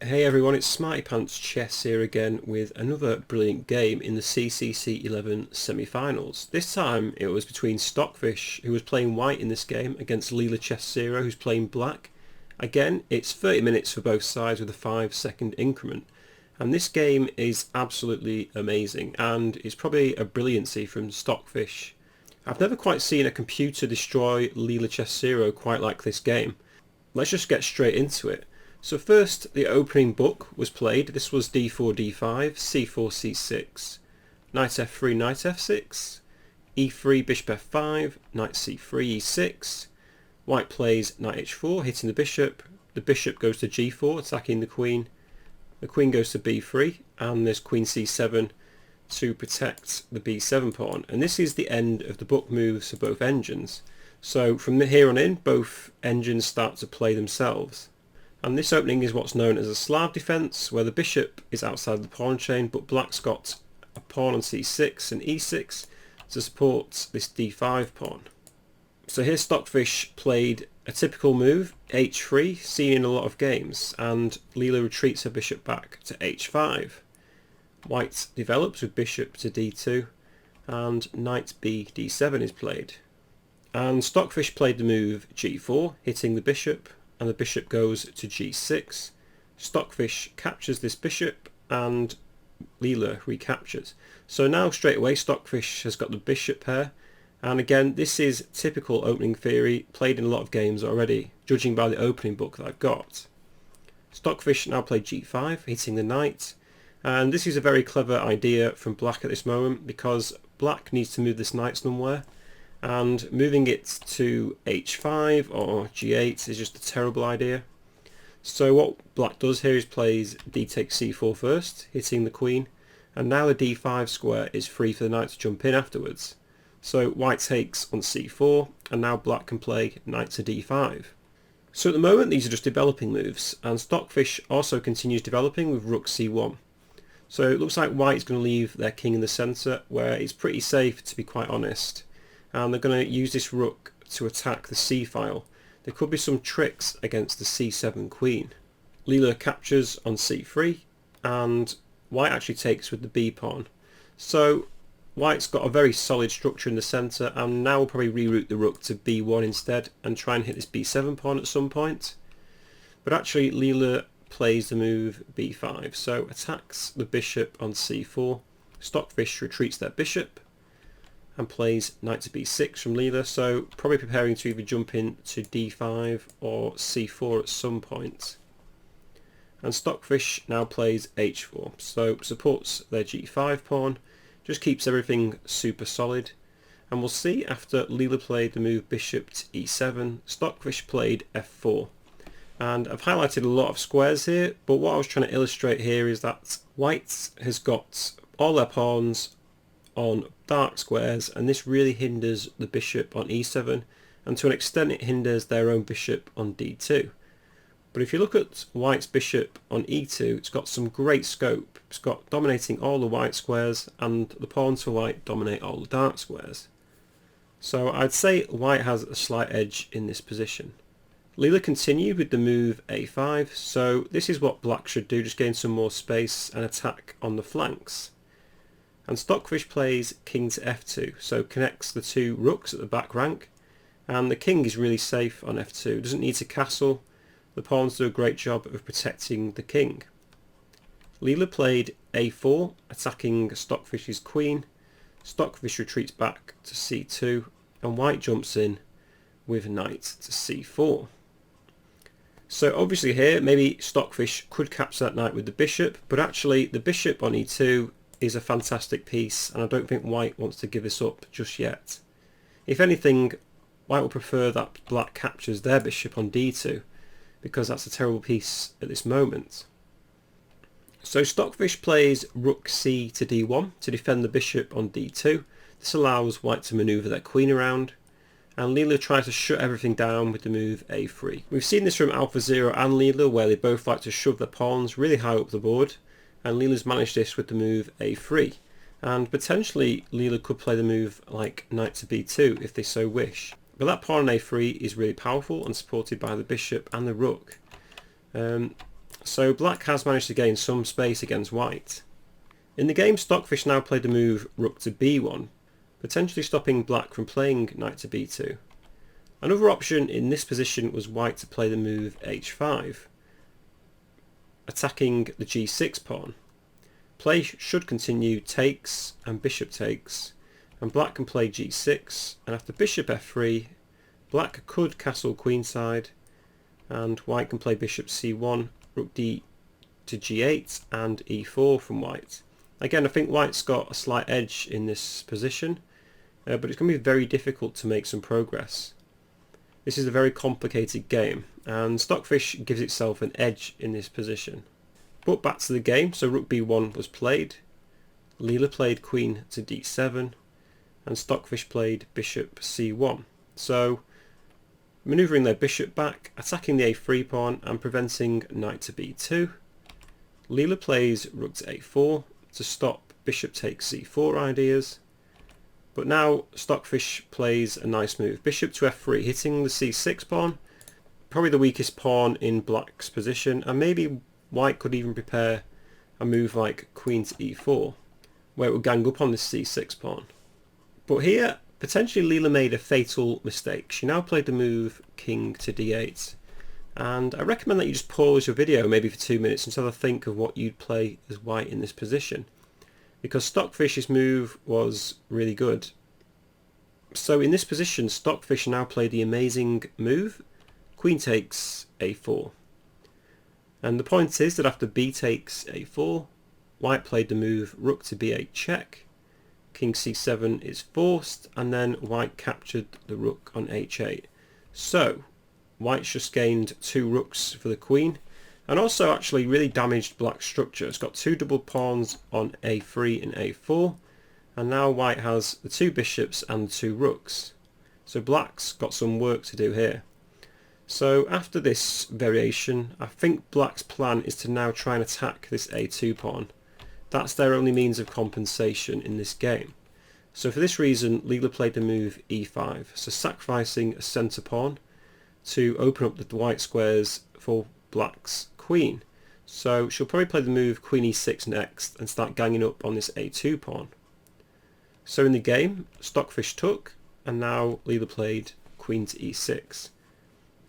Hey everyone, it's Smarty Pants Chess here again with another brilliant game in the CCC11 semi-finals. This time it was between Stockfish, who was playing white in this game, against Leela Chess Zero, who's playing black. Again, it's 30 minutes for both sides with a 5-second increment. And this game is absolutely amazing, and it's probably a brilliancy from Stockfish. I've never quite seen a computer destroy Leela Chess Zero quite like this game. Let's just get straight into it. So first, the opening book was played. This was d4, d5, c4, c6, knight f3, knight f6, e3, bishop f5, knight c3, e6. White plays knight h4, hitting the bishop goes to g4, attacking the queen goes to b3, and there's queen c7 to protect the b7 pawn. And this is the end of the book moves for both engines. So from here on in, both engines start to play themselves. And this opening is what's known as a Slav defence, where the bishop is outside the pawn chain, but black's got a pawn on c6 and e6 to support this d5 pawn. So here Stockfish played a typical move, h3, seen in a lot of games, and Leela retreats her bishop back to h5. White develops with bishop to d2, and knight bd7 is played. And Stockfish played the move g4, hitting the bishop, and the bishop goes to g6. Stockfish captures this bishop and Leela recaptures. So now straight away Stockfish has got the bishop pair, and again this is typical opening theory played in a lot of games already, judging by the opening book that I've got. Stockfish now played g5, hitting the knight, and this is a very clever idea from black at this moment because black needs to move this knight somewhere, and moving it to h5 or g8 is just a terrible idea. So what black does here is plays d takes c4 first, hitting the queen, and now the d5 square is free for the knight to jump in afterwards. So white takes on c4, and now black can play knight to d5. So at the moment these are just developing moves, and Stockfish also continues developing with rook c1. So it looks like white is going to leave their king in the centre, where it's pretty safe to be quite honest. And they're going to use this rook to attack the c-file. There could be some tricks against the c7 queen. Leela captures on c3, and white actually takes with the b pawn. So white's got a very solid structure in the centre, and now we'll probably reroute the rook to b1 instead and try and hit this b7 pawn at some point. But actually Leela plays the move b5, so attacks the bishop on c4. Stockfish retreats their bishop and plays knight to b6 from Leela, so probably preparing to either jump in to d5 or c4 at some point. And Stockfish now plays h4, so supports their g5 pawn, just keeps everything super solid. And we'll see after Leela played the move bishop to e7, Stockfish played f4. And I've highlighted a lot of squares here, but what I was trying to illustrate here is that white has got all their pawns on dark squares, and this really hinders the bishop on e7, and to an extent it hinders their own bishop on d2. But if you look at white's bishop on e2, it's got some great scope. It's got dominating all the white squares, and the pawns for white dominate all the dark squares. So I'd say white has a slight edge in this position. Leela continued with the move a5, so this is what black should do, just gain some more space and attack on the flanks. And Stockfish plays king to f2, so connects the two rooks at the back rank, and the king is really safe on f2, doesn't need to castle. The pawns do a great job of protecting the king. Leela played a4, attacking Stockfish's queen. Stockfish retreats back to c2, and white jumps in with knight to c4. So obviously here maybe Stockfish could capture that knight with the bishop, but actually the bishop on e2 is a fantastic piece, and I don't think white wants to give this up just yet. If anything, white will prefer that black captures their bishop on d2, because that's a terrible piece at this moment. So Stockfish plays rook c to d1 to defend the bishop on d2. This allows white to manoeuvre their queen around, and Leela tries to shut everything down with the move a3. We've seen this from AlphaZero and Leela, where they both like to shove their pawns really high up the board, and Leela's managed this with the move a3. And potentially Leela could play the move like knight to b2 if they so wish. But that pawn on a3 is really powerful and supported by the bishop and the rook. So black has managed to gain some space against white. In the game, Stockfish now played the move rook to b1, potentially stopping black from playing knight to b2. Another option in this position was white to play the move h5, attacking the g6 pawn. Play should continue takes and bishop takes, and black can play g6, and after bishop f3, black could castle queenside, and white can play bishop c1, rook d to g8, and e4 from white. Again, I think white's got a slight edge in this position, but it's going to be very difficult to make some progress. This is a very complicated game, and Stockfish gives itself an edge in this position. But back to the game, so rook b1 was played, Leela played queen to d7, and Stockfish played bishop c1. So, manoeuvring their bishop back, attacking the a3 pawn and preventing knight to b2. Leela plays rook to a4 to stop bishop takes c4 ideas. But now Stockfish plays a nice move, bishop to f3, hitting the c6 pawn, probably the weakest pawn in black's position, and maybe white could even prepare a move like queen to e4, where it would gang up on this c6 pawn. But here, potentially Leela made a fatal mistake. She now played the move king to d8, and I recommend that you just pause your video maybe for 2 minutes and have a think of what you'd play as white in this position, because Stockfish's move was really good. So in this position, Stockfish now played the amazing move, queen takes a4. And the point is that after b takes a4, white played the move rook to b8 check, king c7 is forced, and then white captured the rook on h8. So white's just gained 2 rooks for the queen, and also actually really damaged black's structure. It's got 2 double pawns on a3 and a4, and now white has the 2 bishops and 2 rooks. So black's got some work to do here. So after this variation, I think black's plan is to now try and attack this a2 pawn. That's their only means of compensation in this game. So for this reason, Leela played the move e5, so sacrificing a centre pawn to open up the white squares for black's queen. So she'll probably play the move queen e6 next and start ganging up on this a2 pawn. So in the game, Stockfish took, and now Leela played queen to e6.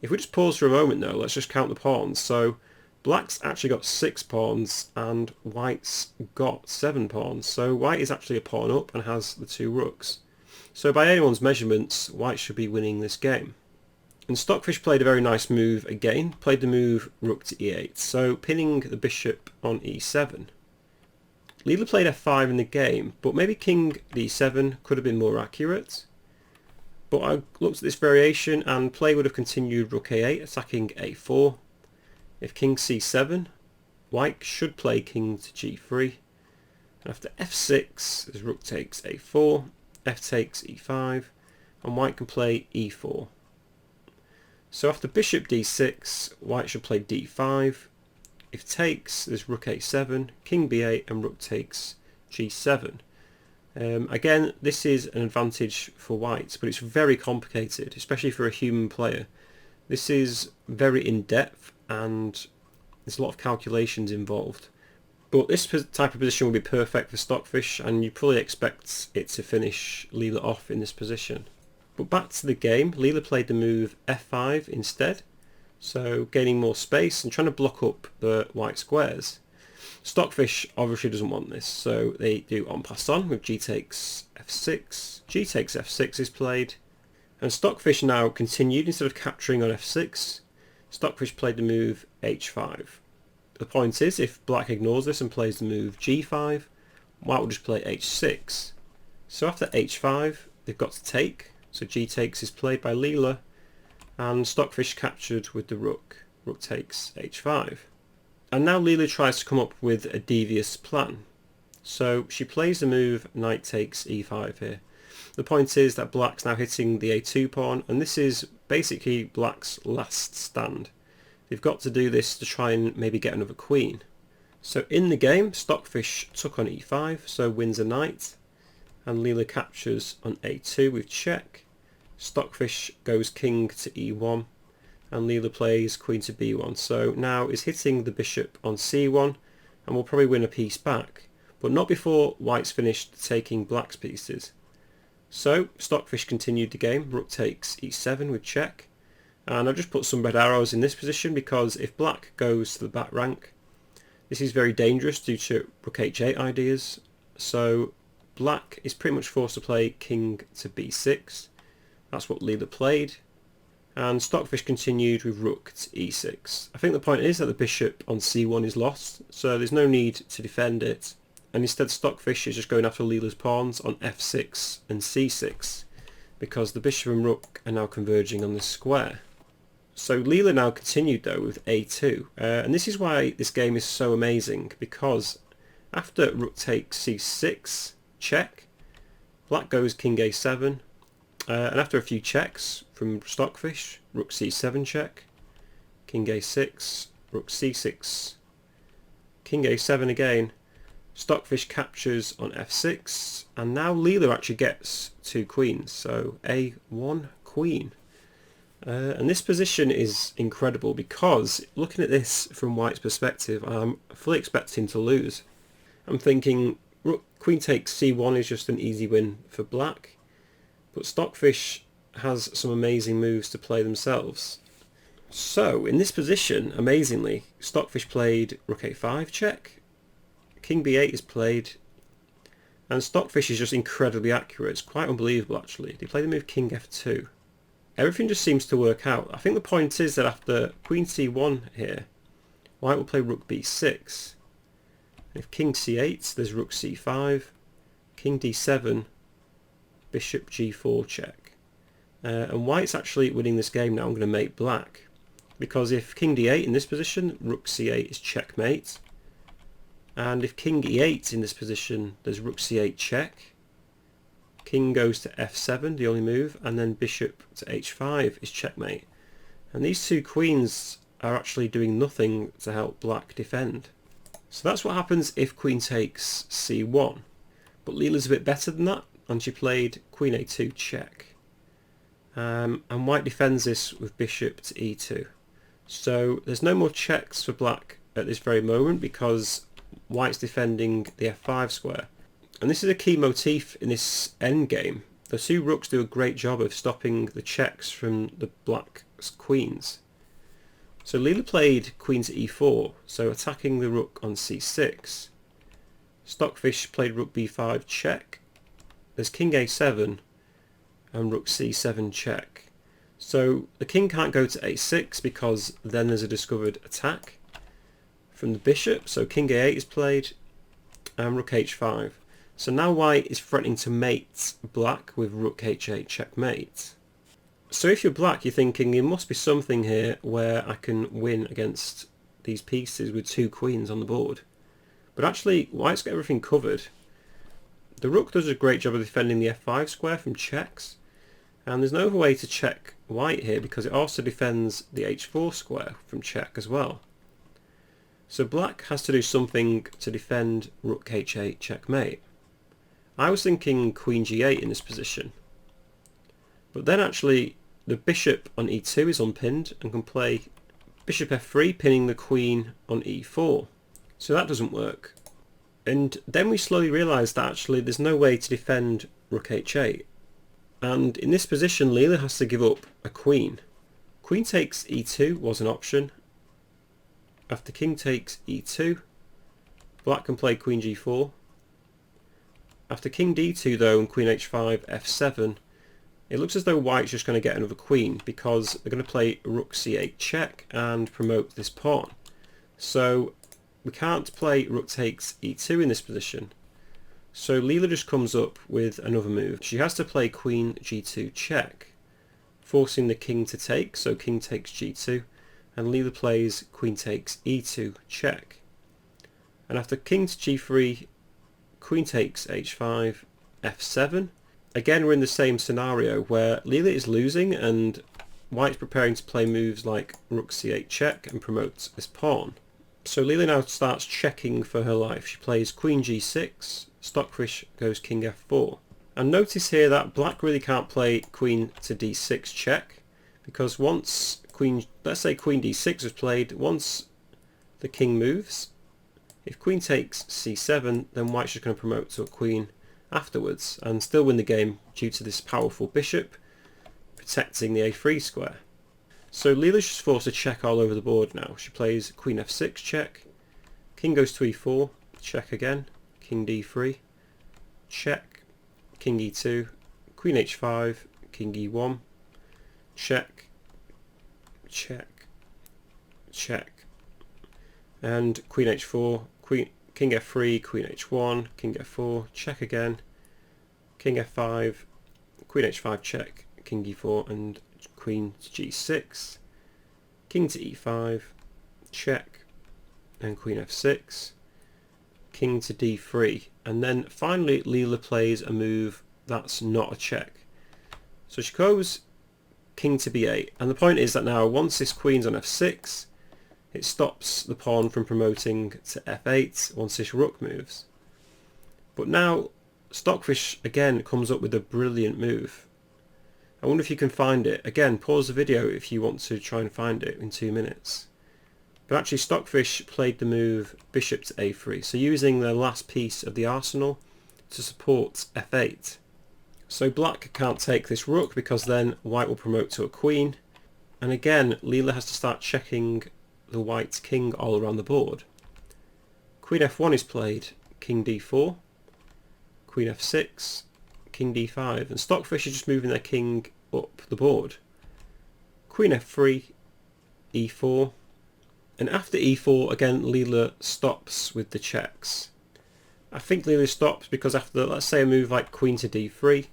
If we just pause for a moment though, let's just count the pawns. So black's actually got 6 pawns and white's got 7 pawns. So white is actually a pawn up and has the 2 rooks. So by anyone's measurements, white should be winning this game. And Stockfish played a very nice move again, played the move rook to e8, so pinning the bishop on e7. Leela played f5 in the game, but maybe king d7 could have been more accurate. But I looked at this variation and play would have continued rook a8, attacking a4. If king c7, white should play king to g3. And after f6, as rook takes a4, f takes e5, and white can play e4. So after bishop d6, white should play d5. If takes, there's rook a7, king b8, and rook takes g7. Again, this is an advantage for white, but it's very complicated, especially for a human player. This is very in-depth and there's a lot of calculations involved. But this type of position will be perfect for Stockfish, and you probably expect it to finish Leela off in this position. But back to the game, Leela played the move f5 instead, so gaining more space and trying to block up the white squares. Stockfish obviously doesn't want this, so they do en passant with g takes f6, g takes f6 is played, and Stockfish now continued. Instead of capturing on f6, Stockfish played the move h5. The point is, if black ignores this and plays the move g5, white will just play h6. So after h5, they've got to take, so g takes is played by Leela, and Stockfish captured with the rook, rook takes h5. And now Leela tries to come up with a devious plan. So she plays the move knight takes e5 here. The point is that black's now hitting the a2 pawn, and this is basically black's last stand. They've got to do this to try and maybe get another queen. So in the game, Stockfish took on e5, so wins a knight, and Leela captures on a2 with check. Stockfish goes king to e1, and Leela plays queen to b1. So now is hitting the bishop on c1, and we'll probably win a piece back, but not before white's finished taking black's pieces. So Stockfish continued the game. Rook takes e7 with check, and I've just put some red arrows in this position because if black goes to the back rank, this is very dangerous due to rook h8 ideas. So black is pretty much forced to play king to b6. That's what Leela played, and Stockfish continued with rook to e6. I think the point is that the bishop on c1 is lost, so there's no need to defend it, and instead Stockfish is just going after Leela's pawns on f6 and c6 because the bishop and rook are now converging on this square. So Leela now continued though with a2, and this is why this game is so amazing, because after rook takes c6 check, black goes king a7, and after a few checks from Stockfish, rook c7 check, king a6, rook c6, king a7 again, Stockfish captures on f6, and now Leela actually gets 2 queens, so a1 queen. And this position is incredible because, looking at this from white's perspective, I'm fully expecting to lose. I'm thinking rook, queen takes c1 is just an easy win for black, but Stockfish has some amazing moves to play themselves. So in this position, amazingly, Stockfish played rook a5 check, king b8 is played, and Stockfish is just incredibly accurate. It's quite unbelievable actually. They play the move king f2. Everything just seems to work out. I think the point is that after queen c1 here, white will play rook b6. If king c8, there's rook c5, king d7, bishop g4 check. And white's actually winning this game now. I'm going to mate black, because if king d8 in this position, rook c8 is checkmate. And if king e8 in this position, there's rook c8 check. King goes to f7, the only move, and then bishop to h5 is checkmate. And these 2 queens are actually doing nothing to help black defend. So that's what happens if queen takes c1. But Leela's a bit better than that, and she played queen a2 check. And white defends this with bishop to e2. So there's no more checks for black at this very moment because white's defending the f5 square. And this is a key motif in this endgame. The 2 rooks do a great job of stopping the checks from the black's queens. So Leela played queen to e4, so attacking the rook on c6. Stockfish played rook b5 check. There's king a7 and rook c7 check. So the king can't go to a6 because then there's a discovered attack from the bishop. So king a8 is played and rook h5. So now white is threatening to mate black with rook h8 checkmate. So if you're black, you're thinking there must be something here where I can win against these pieces with 2 queens on the board. But actually white's got everything covered. The rook does a great job of defending the f5 square from checks, and there's no other way to check white here because it also defends the h4 square from check as well. So black has to do something to defend rook h8 checkmate. I was thinking queen g8 in this position, but then actually the bishop on e2 is unpinned and can play bishop f3, pinning the queen on e4. So that doesn't work. And then we slowly realised that actually there's no way to defend rook h8. And in this position Leela has to give up a queen. Queen takes e2 was an option. After king takes e2, black can play queen g4. After king d2 though and queen h5 f7, it looks as though white's just going to get another queen because they're going to play rook c8 check and promote this pawn. So we can't play rook takes e2 in this position. So Leela just comes up with another move. She has to play queen g2 check, forcing the king to take, so king takes g2, and Leela plays queen takes e2 check. And after king to g3, queen takes h5, f7. Again we're in the same scenario where Leela is losing and white's preparing to play moves like rook c8 check and promote this pawn. So Leela now starts checking for her life. She plays queen g6, Stockfish goes king f4. And notice here that black really can't play queen to d6 check, because once let's say queen d6 was played, once the king moves, if queen takes c7, then white's just going to promote to a queen afterwards and still win the game due to this powerful bishop protecting the a3 square. So Leela's just forced to check all over the board now. She plays queen f6 check, king goes to e4, check again, king d3, check, king e2, queen h5, king e1, check, check, check, and queen h4, king f3, queen h1, king f4, check again, king f5, queen h5 check, king e4, and queen to g6, king to e5, check, and queen f6, king to d3, and then finally Leela plays a move that's not a check. So she goes king to b8, and the point is that now once this queen's on f6, it stops the pawn from promoting to f8 once this rook moves. But now Stockfish again comes up with a brilliant move. I wonder if you can find it. Again, pause the video if you want to try and find it in 2 minutes. But actually Stockfish played the move bishop to a3, so using the last piece of the arsenal to support f8. So black can't take this rook because then white will promote to a queen, and again Leela has to start checking the white king all around the board. Queen f1 is played, king d4, queen f6, king d5, and Stockfish is just moving their king up the board. Queen f3, e4, and after e4 again Leela stops with the checks. I think Leela stops because after, let's say, a move like queen to d3,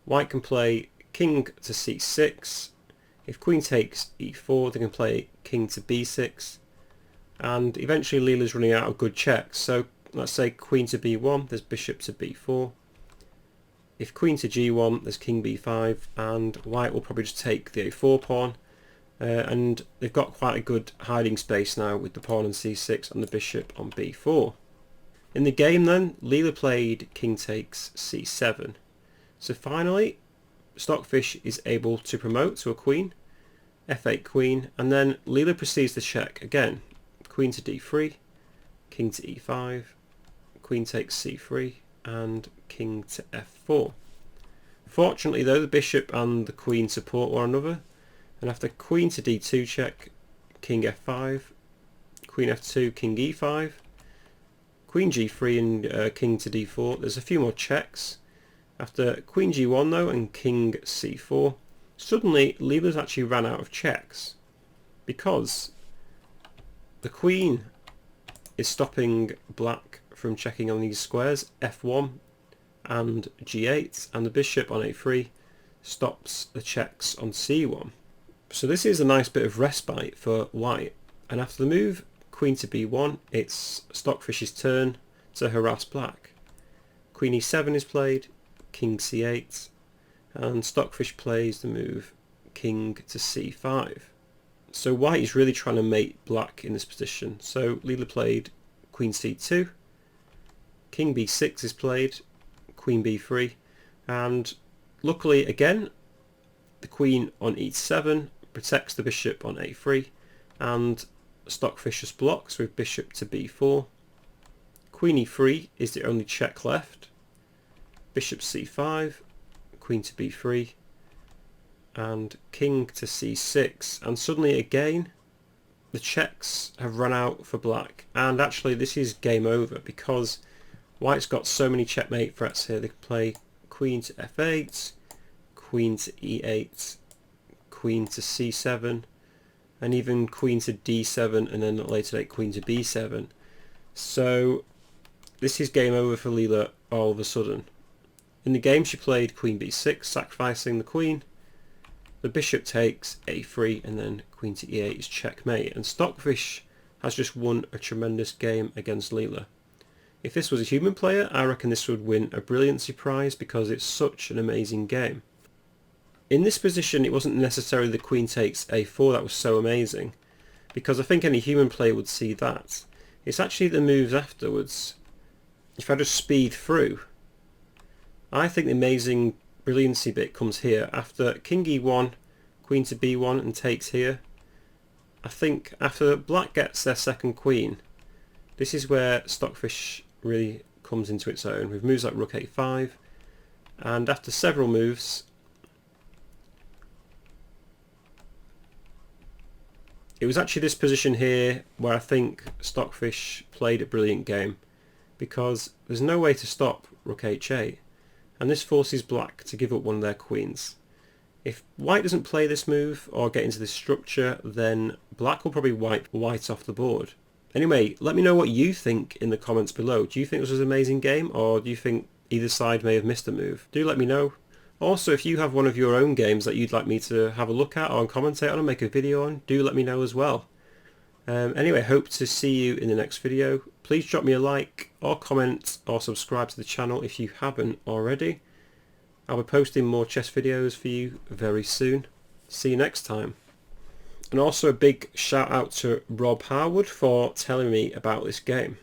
white can play king to c6. If queen takes e4, they can play king to b6, and eventually Leela's running out of good checks. So let's say queen to b1, there's bishop to b4. If queen to g1, there's king b5, and white will probably just take the a4 pawn, and they've got quite a good hiding space now with the pawn on c6 and the bishop on b4. In the game then, Leela played king takes c7. So finally, Stockfish is able to promote to a queen, f8 queen, and then Leela proceeds to check again. Queen to d3, king to e5, queen takes c3, and king to f4. Fortunately though, the bishop and the queen support one another, and after queen to d2 check, king f5, queen f2, king e5, queen g3 and king to d4, there's a few more checks. After queen g1 though and king c4, suddenly Leela's actually ran out of checks because the queen is stopping black from checking on these squares f1 and g8, and the bishop on a3 stops the checks on c1. So this is a nice bit of respite for white, and after the move queen to b1, it's Stockfish's turn to harass black. Queen e7 is played, king c8, and Stockfish plays the move king to c5. So white is really trying to mate black in this position. So Leela played queen c2, king b6 is played, queen b3, and luckily again the queen on e7 protects the bishop on a3, and Stockfish just blocks with bishop to b4. Queen e3 is the only check left. Bishop c5, queen to b3, and king to c6, and suddenly again the checks have run out for black, and actually this is game over because white's got so many checkmate threats here. They can play queen to f8, queen to e8, queen to c7, and even queen to d7, and then at a later date queen to b7. So this is game over for Leela all of a sudden. In the game she played queen b6, sacrificing the queen. The bishop takes a3, and then queen to e8 is checkmate, and Stockfish has just won a tremendous game against Leela. If this was a human player, I reckon this would win a Brilliance prize because it's such an amazing game. In this position it wasn't necessarily the queen takes a4 that was so amazing, because I think any human player would see that. It's actually the moves afterwards. If I just speed through, I think the amazing brilliancy bit comes here after king e1, queen to b1 and takes here, I think after black gets their second queen, this is where Stockfish really comes into its own with moves like rook a5, and after several moves it was actually this position here where I think Stockfish played a brilliant game, because there's no way to stop rook h8, and this forces black to give up one of their queens. If white doesn't play this move or get into this structure, then black will probably wipe white off the board. Anyway, let me know what you think in the comments below. Do you think this was an amazing game, or do you think either side may have missed a move? Do let me know. Also, if you have one of your own games that you'd like me to have a look at or commentate on and make a video on, do let me know as well. Anyway, hope to see you in the next video. Please drop me a like or comment or subscribe to the channel if you haven't already. I'll be posting more chess videos for you very soon. See you next time. And also a big shout out to Rob Harwood for telling me about this game.